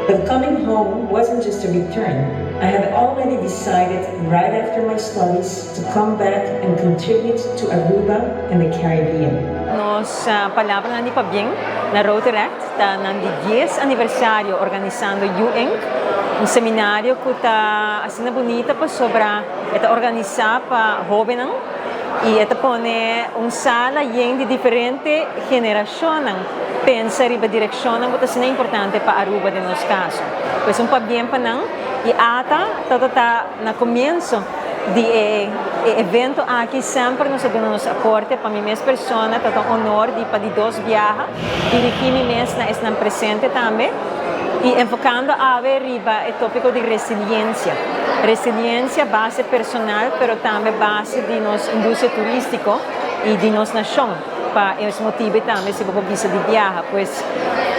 But coming home wasn't just a return. I had already decided right after my studies to come back and contribute to Aruba and the Caribbean. Nos palabra ni Pabyeng na Rotaract ta ng 10 aniversario organizando UINC, un seminario que ta asina bonita pa sobra eta organiza pa jovenang y esta pone un sala llena de diferente generación pensa riba dirección ang butas na importante pa Aruba de nos caso. Pues un pabien pa nang y ata todo ta na comienzo de evento aqui sempre nos aporte para minha persona todo honor de para de dos viaja dirigir mi mes na estão presente também e enfocando a ver riba o tópico de resiliência base personal pero também base de nos indústria turístico e de nos nação para esse motivo também se vou visa de viaja pois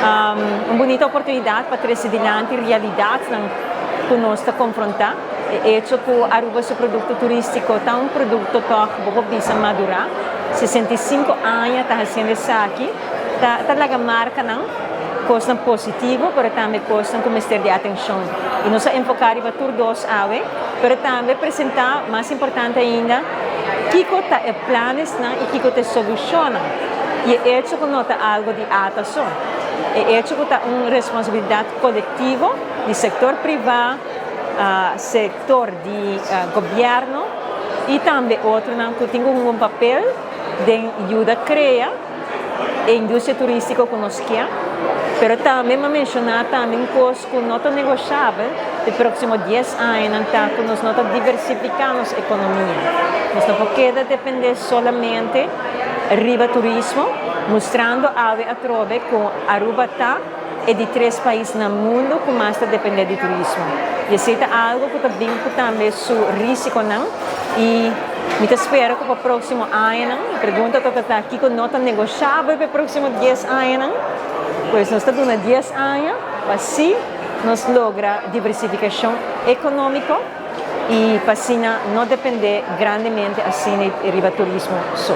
uma bonita oportunidade para trazer adiante realidades que nós está confrontar hecho que Aruba seu produto turístico está um produto que vou visa madurar 65 anos está fazendo isso aqui está talaga marca não coisa positivo pero também coisa com mister de atenção e nós enfocar para todos ave pero também apresentar mais importante ainda que está planos não e que está soluciona e hecho que nota algo de atenção é hecho que está uma responsabilidade coletiva do setor privado setor de governo e também outro que tem um papel de ajuda a criar a indústria turística que nós queremos, mas também mencionar também coisas que não são negociáveis nos próximos 10 anos, que nós não diversificando a economia. Nós não podemos depender solamente do turismo, mostrando a trove que Aruba está é de 3 países no mundo que mais depende do turismo. E isso é algo que também é risco não e me espero que para o próximo ano, pergunta que está aqui que não está negociável para o próximo 10 anos, pois nós estamos dando 10 anos, assim nós logra diversificação econômica e assim não depender grandemente assim do turismo só.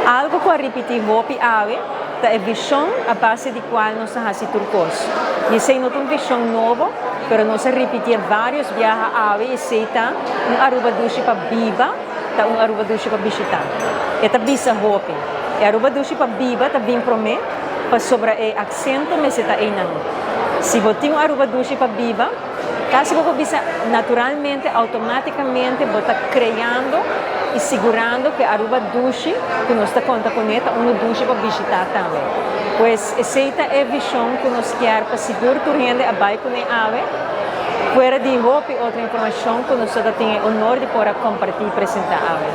Algo que eu repetir hopi ave é a visão a base de qual nós estamos turcos. E isso não é uma visão nova, mas nós repetir vários viagens ave e isso está Aruba Dushi para viva, está Aruba Dushi para visitar. Esta bisa hopi. E Aruba Dushi para viva está bem promê para sobre o acento mas está aí não. Se você tem Aruba Dushi para viva, caso você bisa naturalmente, automaticamente, você está criando e segurando que Aruba Dushi, que nós está conta com ela, Dushi para visitar também. Pois essa é a visão que nós queremos para segurar a renda abaixo com a ave, fora de roupa e outra informação que nós temos o honor de poder compartilhar e apresentar a ave.